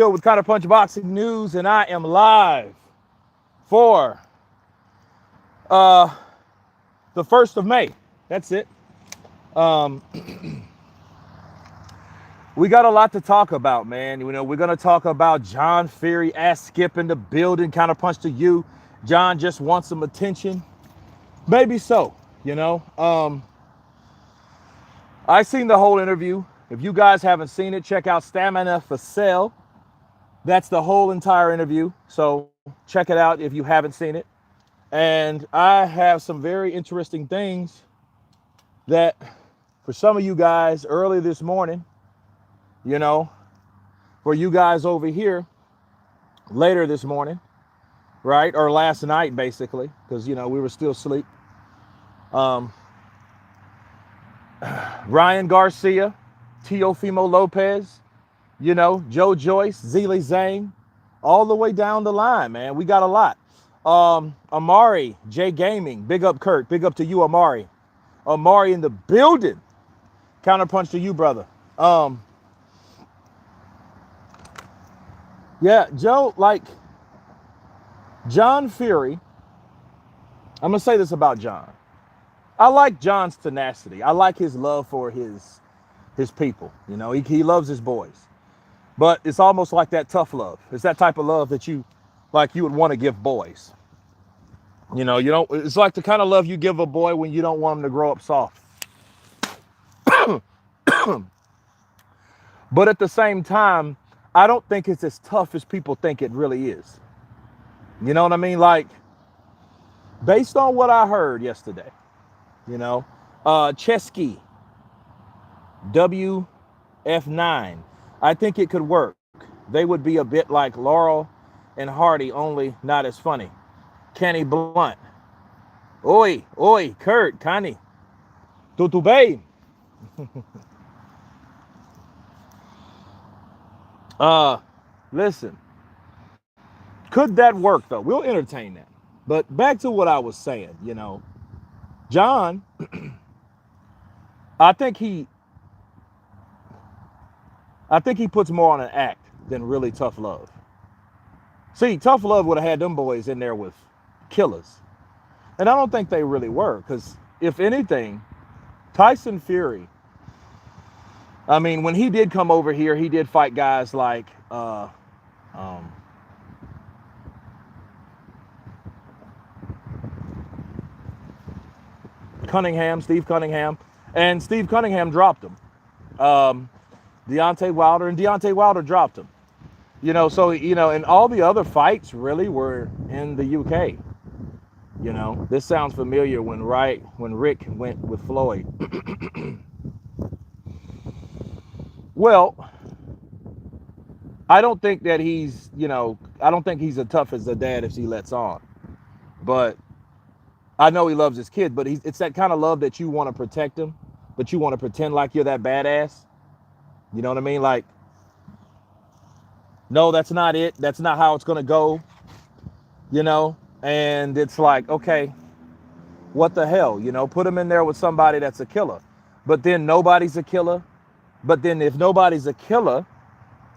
With Counter Punch Boxing News, and I am live for uh, the 1st of May. That's it. Um, we got a lot to talk about, man. You know, we're going to talk about John Fury, Ask Skip in the building, Counter Punch to you. John just wants some attention. Maybe so, you know. I seen the whole interview. If you guys haven't seen it, check out Stamina for Sale. That's the whole entire interview. So check it out if you haven't seen it. And I have some very interesting things that for some of you guys early this morning, you know, for you guys over here later this morning, right? Or last night, basically, because, you know, we were still asleep. Ryan Garcia, Teofimo Lopez, you know, Joe Joyce, Zili Zhang, all the way down the line, man. We got a lot. Amari, J Gaming, big up Kurt, big up to you, Amari. Amari in the building. Counterpunch to you, brother. Yeah, Joe, like John Fury, I'm gonna say this about John. I like John's tenacity. I like his love for his people. You know, he loves his boys. But it's almost like that tough love. It's that type of love that you would want to give boys. You know, you don't. It's like the kind of love you give a boy when you don't want him to grow up soft. But at the same time, I don't think it's as tough as people think it really is. You know what I mean? Like, based on what I heard yesterday, you know, Chesky, WF9, I think it could work. They would be a bit like Laurel and Hardy, only not as funny. Kenny Blunt. Oi, Kurt, Connie. Tudo bem? Listen. Could that work, though? We'll entertain that. But back to what I was saying, you know. John, I think he puts more on an act than really tough love. See, tough love would have had them boys in there with killers. And I don't think they really were, because if anything, Tyson Fury, I mean, when he did come over here, he did fight guys like Steve Cunningham, and Steve Cunningham dropped him. Deontay Wilder, and Deontay Wilder dropped him. You know, so, you know, and all the other fights really were in the UK. You know, this sounds familiar when Rick went with Floyd. Well, I don't think that he's, you know, I don't think he's as tough as a dad if he lets on. But I know he loves his kid, but it's that kind of love that you want to protect him, but you want to pretend like you're that badass. You know what I mean? Like, no, that's not it. That's not how it's going to go. You know? And it's like, okay, what the hell? You know, put him in there with somebody that's a killer. But then nobody's a killer. But then if nobody's a killer,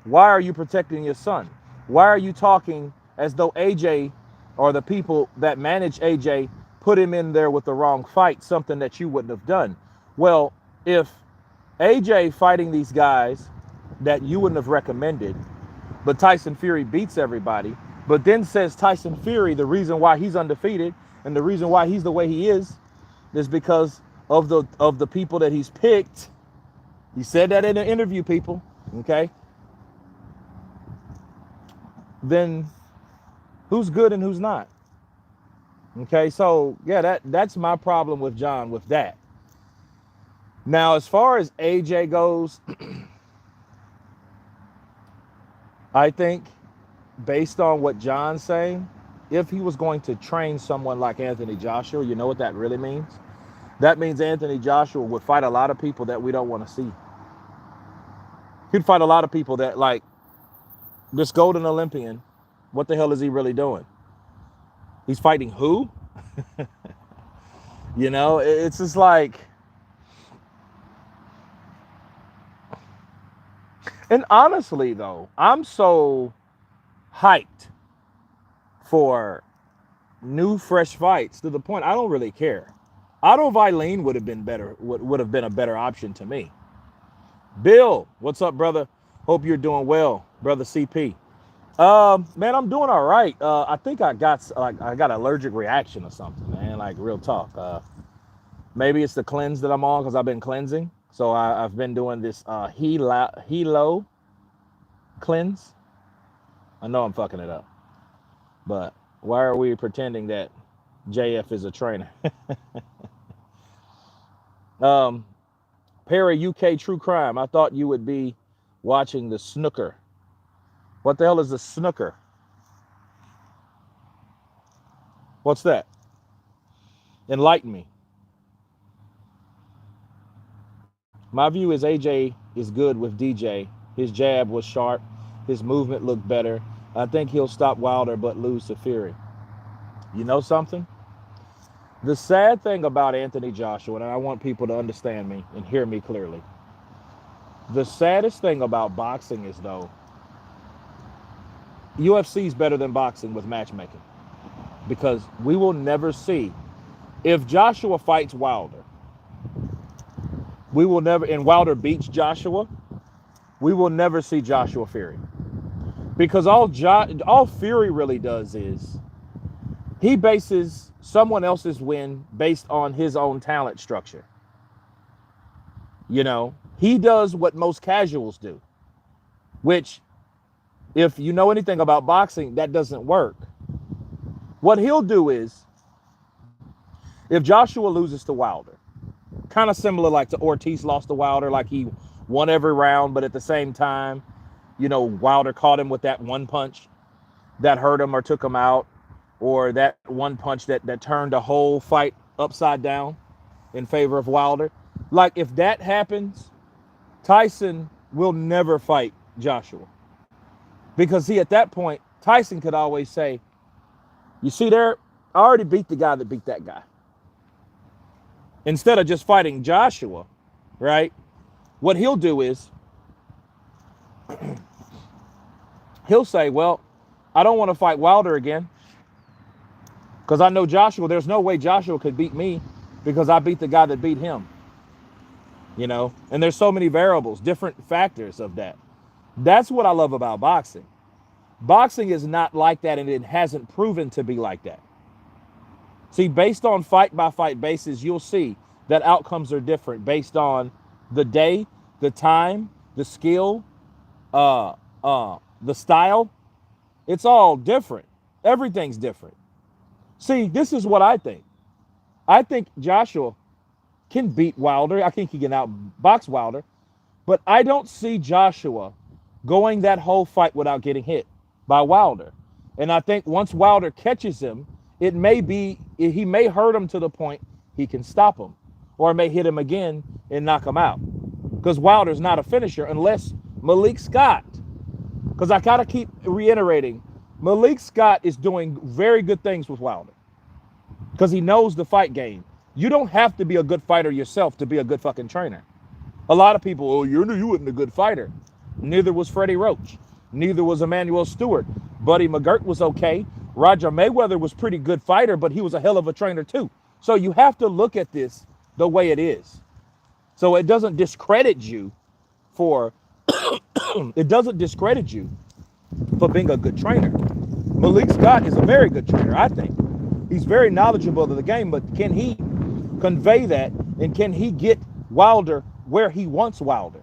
why are you protecting your son? Why are you talking as though AJ or the people that manage AJ put him in there with the wrong fight, something that you wouldn't have done? Well, if AJ fighting these guys that you wouldn't have recommended, but Tyson Fury beats everybody, but then says Tyson Fury, the reason why he's undefeated and the reason why he's the way he is because of the people that he's picked. He said that in an interview, people, okay? Then who's good and who's not? Okay, so yeah, that's my problem with John with that. Now, as far as AJ goes, I think based on what John's saying, if he was going to train someone like Anthony Joshua, you know what that really means? That means Anthony Joshua would fight a lot of people that we don't want to see. He'd fight a lot of people that, like, this golden Olympian, what the hell is he really doing? He's fighting who? You know, it's just like, And honestly, though, I'm so hyped for new, fresh fights to the point I don't really care. Otto Vilene would have been better, would have been a better option to me. Bill, what's up, brother? Hope you're doing well, brother CP. Man, I'm doing all right. I think I got an allergic reaction or something, man. Like real talk. Maybe it's the cleanse that I'm on because I've been cleansing. So I've been doing this Helo cleanse. I know I'm fucking it up, but why are we pretending that JF is a trainer? Perry, UK True Crime. I thought you would be watching the snooker. What the hell is the snooker? What's that? Enlighten me. My view is AJ is good with DJ. His jab was sharp. His movement looked better. I think he'll stop Wilder but lose to Fury. You know something? The sad thing about Anthony Joshua, and I want people to understand me and hear me clearly. The saddest thing about boxing is, though, UFC is better than boxing with matchmaking. Because we will never see, if Joshua fights Wilder, we will never, and Wilder beats Joshua, we will never see Joshua Fury. Because all Fury really does is he bases someone else's win based on his own talent structure. You know, he does what most casuals do, which, if you know anything about boxing, that doesn't work. What he'll do is, if Joshua loses to Wilder, kind of similar like to Ortiz lost to Wilder, like he won every round, but at the same time, you know, Wilder caught him with that one punch that hurt him or took him out, or that one punch that turned the whole fight upside down in favor of Wilder. Like, if that happens, Tyson will never fight Joshua. Because at that point, Tyson could always say, you see there, I already beat the guy that beat that guy. Instead of just fighting Joshua, right? What he'll do is, he'll say, well, I don't want to fight Wilder again because I know Joshua, there's no way Joshua could beat me because I beat the guy that beat him. You know, and there's so many variables, different factors of that. That's what I love about boxing. Boxing is not like that, and it hasn't proven to be like that. See, based on fight by fight basis, you'll see that outcomes are different based on the day, the time, the skill, the style. It's all different. Everything's different. See, this is what I think. I think Joshua can beat Wilder. I think he can outbox Wilder. But I don't see Joshua going that whole fight without getting hit by Wilder. And I think once Wilder catches him, he may hurt him to the point he can stop him, or may hit him again and knock him out. Because Wilder's not a finisher unless Malik Scott, because I gotta keep reiterating, Malik Scott is doing very good things with Wilder because he knows the fight game. You don't have to be a good fighter yourself to be a good fucking trainer. A lot of people, oh, you wasn't a good fighter. Neither was Freddie Roach. Neither was Emmanuel Stewart. Buddy McGirt was okay. Roger Mayweather was pretty good fighter, but he was a hell of a trainer too. So you have to look at this the way it is. So it doesn't discredit you for it doesn't discredit you for being a good trainer. Malik Scott is a very good trainer, I think. He's very knowledgeable of the game, but can he convey that, and can he get Wilder where he wants Wilder?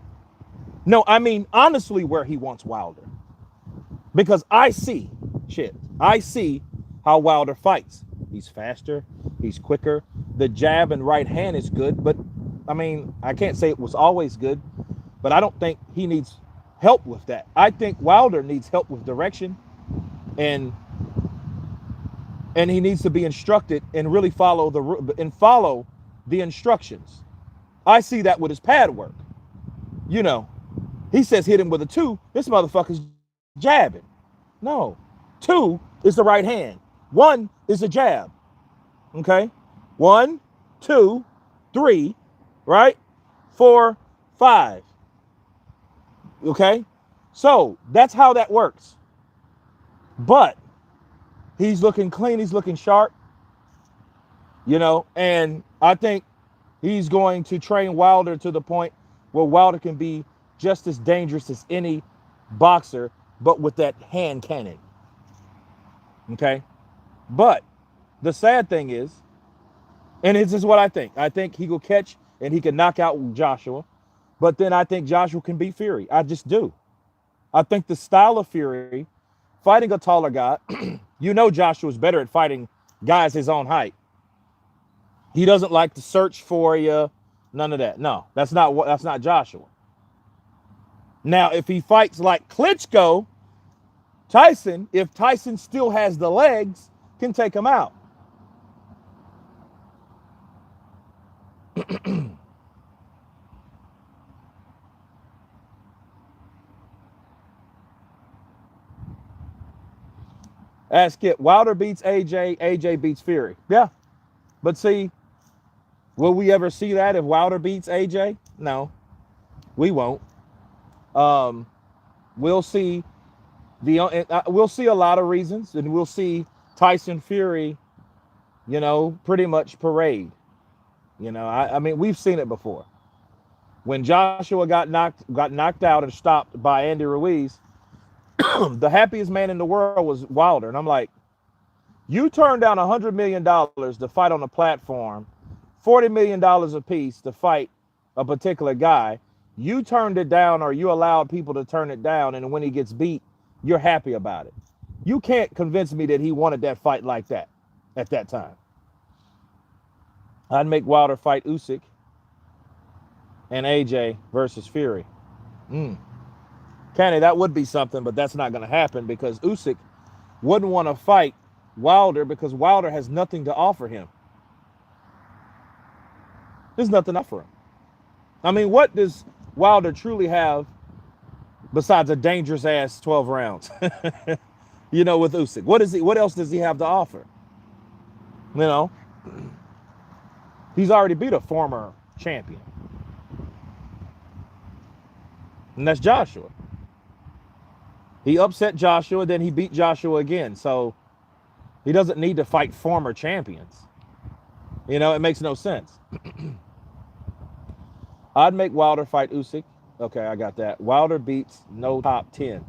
No, I mean, honestly, where he wants Wilder. Because I see how Wilder fights. He's faster, he's quicker. The jab and right hand is good, but I mean, I can't say it was always good, but I don't think he needs help with that. I think Wilder needs help with direction, and he needs to be instructed and really follow the instructions. I see that with his pad work. You know, he says hit him with a 2. This motherfucker's jabbing. No, 2 is the right hand. 1 is a jab. Okay, 1, 2, 3, right? 4, 5. Okay, So that's how that works. But he's looking clean. He's looking sharp, you know, and I think he's going to train Wilder to the point where Wilder can be just as dangerous as any boxer, but with that hand cannon. Okay. But the sad thing is, and this is what I think he will catch and he can knock out Joshua. But then I think Joshua can beat Fury. I just do. I think the style of Fury, fighting a taller guy, you know Joshua's better at fighting guys his own height. He doesn't like to search for you, none of that. No, that's not Joshua. Now, if he fights like Klitschko, Tyson, if Tyson still has the legs, can take him out. Ask it. Wilder beats AJ, AJ beats Fury. Yeah. But see, will we ever see that if Wilder beats AJ? No, we won't. We'll see we'll see a lot of reasons, and we'll see Tyson Fury, you know, pretty much parade. You know, I mean, we've seen it before. When Joshua got knocked out and stopped by Andy Ruiz, the happiest man in the world was Wilder. And I'm like, you turned down $100 million to fight on a platform, $40 million a piece to fight a particular guy. You turned it down, or you allowed people to turn it down, and when he gets beat, you're happy about it. You can't convince me that he wanted that fight like that at that time. I'd make Wilder fight Usyk and AJ versus Fury. Kenny, that would be something, but that's not going to happen because Usyk wouldn't want to fight Wilder because Wilder has nothing to offer him. There's nothing to offer him. I mean, what does Wilder truly have besides a dangerous ass 12 rounds? You know, with Usyk. What else does he have to offer? You know, he's already beat a former champion. And that's Joshua. He upset Joshua, then he beat Joshua again. So he doesn't need to fight former champions. You know, it makes no sense. I'd make Wilder fight Usyk. Okay, I got that. Wilder beats no top 10.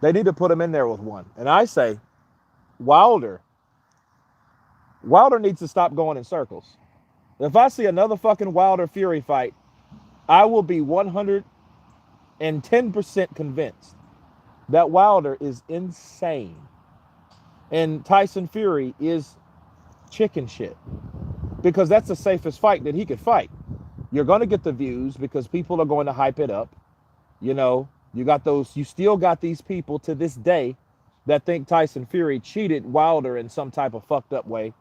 They need to put him in there with one. And I say, Wilder needs to stop going in circles. If I see another fucking Wilder Fury fight, I will be 110% convinced that Wilder is insane. And Tyson Fury is chicken shit. Because that's the safest fight that he could fight. You're going to get the views because people are going to hype it up. You know, you still got these people to this day that think Tyson Fury cheated Wilder in some type of fucked up way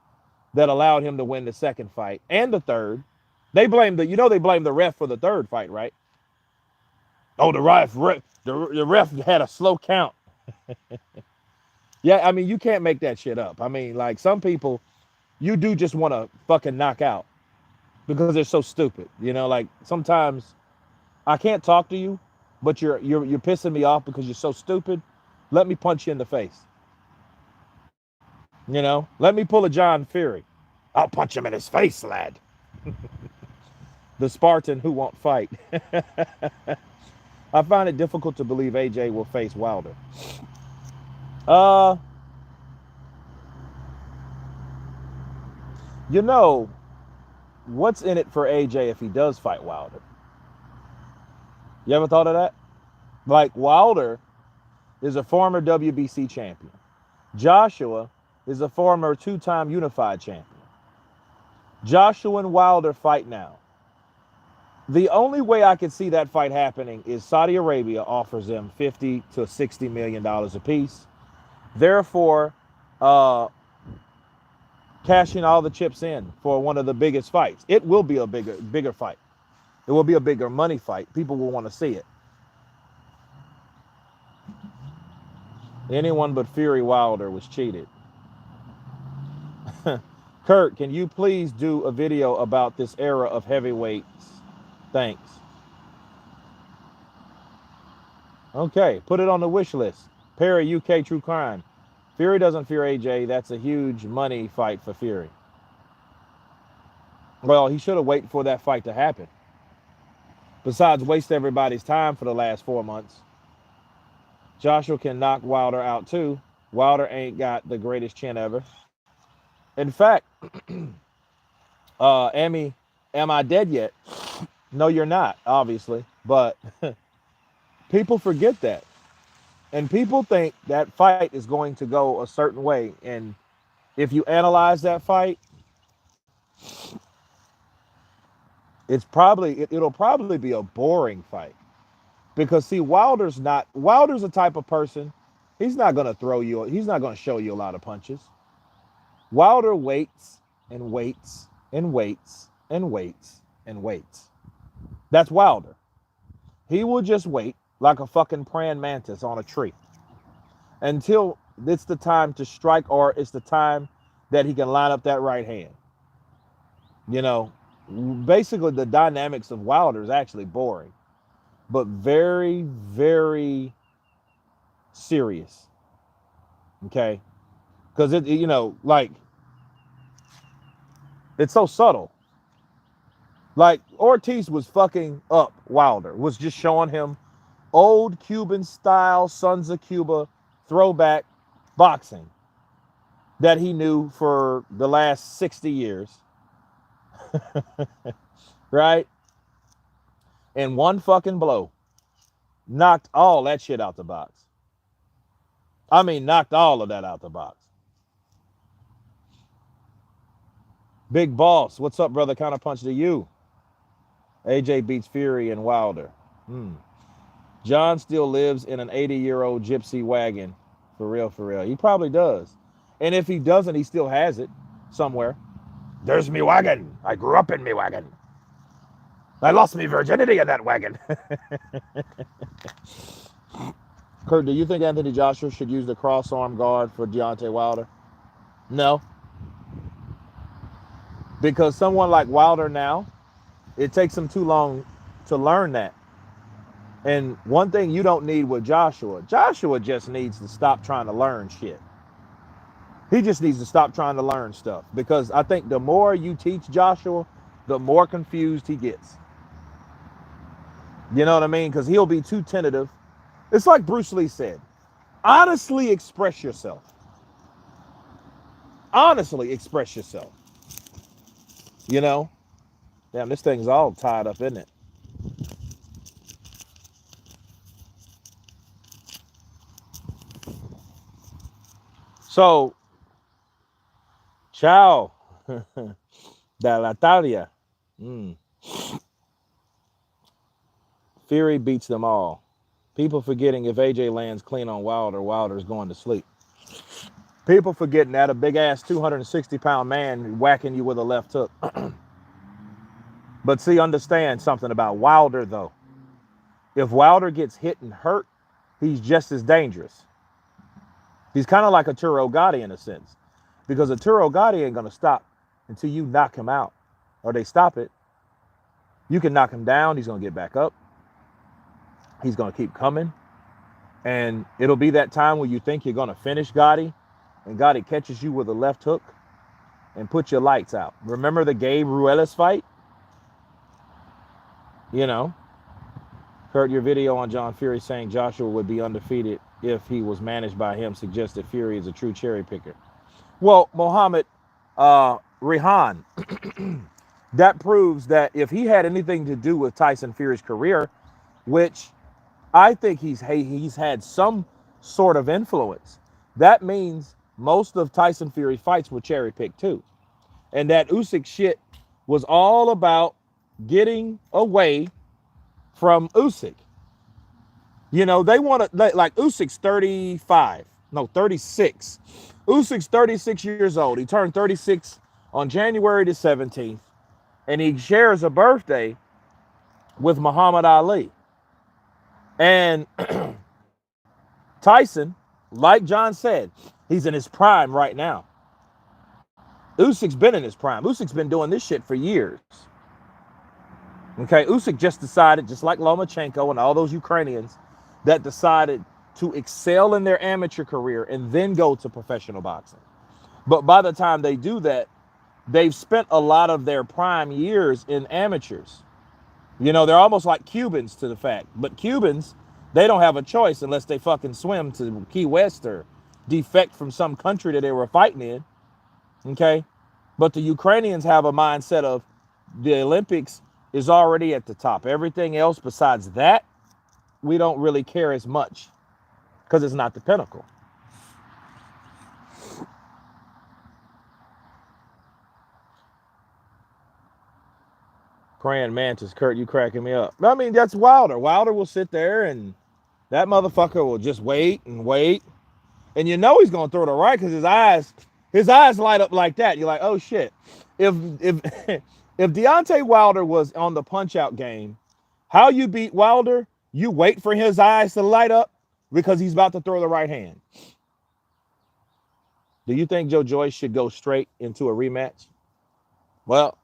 that allowed him to win the second fight and the third. They blame the ref for the third fight, right? Oh, the ref had a slow count. Yeah, I mean, you can't make that shit up. I mean, like, some people, you do just want to fucking knock out because they're so stupid. You know, like, sometimes I can't talk to you, but you're pissing me off because you're so stupid. Let me punch you in the face. You know, let me pull a John Fury. I'll punch him in his face, lad. The Spartan who won't fight. I find it difficult to believe AJ will face Wilder. You know, what's in it for AJ if he does fight Wilder? You ever thought of that? Like, Wilder is a former WBC champion. Joshua is a former two-time unified champion. Joshua and Wilder fight now. The only way I could see that fight happening is Saudi Arabia offers them $50 to $60 million apiece. Therefore, cashing all the chips in for one of the biggest fights. It will be a bigger fight. It will be a bigger money fight. People will want to see it. Anyone but Fury Wilder was cheated. Kurt, can you please do a video about this era of heavyweights? Thanks. Okay, put it on the wish list. Perry, UK True Crime. Fury doesn't fear AJ. That's a huge money fight for Fury. Well, he should have waited for that fight to happen. Besides, waste everybody's time for the last 4 months. Joshua can knock Wilder out too. Wilder ain't got the greatest chin ever. In fact, Amy, am I dead yet? No, you're not, obviously. But people forget that. And people think that fight is going to go a certain way. And if you analyze that fight, it'll probably be a boring fight. Because see, Wilder's a type of person, he's not going to show you a lot of punches. Wilder waits and waits and waits and waits and waits. That's Wilder. He will just wait like a fucking praying mantis on a tree until it's the time to strike, or it's the time that he can line up that right hand. You know, basically the dynamics of Wilder is actually boring, but very, very serious. Okay? Because it's so subtle. Like Ortiz was fucking up Wilder, was just showing him old Cuban style Sons of Cuba throwback boxing that he knew for the last 60 years. Right? And one fucking blow knocked all that shit out the box. I mean, knocked all of that out the box. Big Boss, what's up, brother? Counter punch to you. AJ beats Fury and Wilder. John still lives in an 80-year-old gypsy wagon. For real, for real. He probably does. And if he doesn't, he still has it somewhere. There's me wagon. I grew up in me wagon. I lost me virginity in that wagon. Kurt, do you think Anthony Joshua should use the cross-arm guard for Deontay Wilder? No. Because someone like Wilder now, it takes him too long to learn that. And one thing you don't need with Joshua just needs to stop trying to learn shit. He just needs to stop trying to learn stuff. Because I think the more you teach Joshua, the more confused he gets. You know what I mean? Because he'll be too tentative. It's like Bruce Lee said, honestly express yourself. Honestly express yourself. You know? Damn, this thing's all tied up, isn't it? So, ciao. Dalla Italia. Fury beats them all. People forgetting if AJ lands clean on Wilder, Wilder's going to sleep. People forgetting that a big-ass 260-pound man whacking you with a left hook. But see, understand something about Wilder, though. If Wilder gets hit and hurt, he's just as dangerous. He's kind of like a Arturo Gatti in a sense. Because Arturo Gatti ain't going to stop until you knock him out. Or they stop it. You can knock him down. He's going to get back up. He's going to keep coming. And it'll be that time where you think you're going to finish Gatti. And Gatti catches you with a left hook and puts your lights out. Remember the Gabe Ruelas fight? You know. Heard your video on John Fury saying Joshua would be undefeated if he was managed by him, suggested Fury is a true cherry picker. Well, Mohammed Rehan, that proves that if he had anything to do with Tyson Fury's career, which I think he's had some sort of influence, that means most of Tyson Fury fights were cherry picked too. And that Usyk shit was all about getting away from Usyk. You know, they want to, like Usyk's 36. Usyk's 36 years old. He turned 36 on January the 17th. And he shares a birthday with Muhammad Ali. And Tyson, like John said, he's in his prime right now. Usyk's been in his prime. Usyk's been doing this shit for years. Okay, Usyk just decided, just like Lomachenko and all those Ukrainians, that decided to excel in their amateur career and then go to professional boxing. But by the time they do that, they've spent a lot of their prime years in amateurs. You know, they're almost like Cubans to the fact. But Cubans, they don't have a choice unless they fucking swim to Key West or defect from some country that they were fighting in. Okay. But the Ukrainians have a mindset of the Olympics is already at the top. Everything else besides that, we don't really care as much because it's not the pinnacle. Praying mantis, Kurt, you cracking me up. I mean, that's Wilder. Wilder will sit there and that motherfucker will just wait and wait. And you know he's gonna throw the right because his eyes light up like that. You're like, oh shit. If if Deontay Wilder was on the punch out game, how you beat Wilder, you wait for his eyes to light up because he's about to throw the right hand. Do you think Joe Joyce should go straight into a rematch? Well,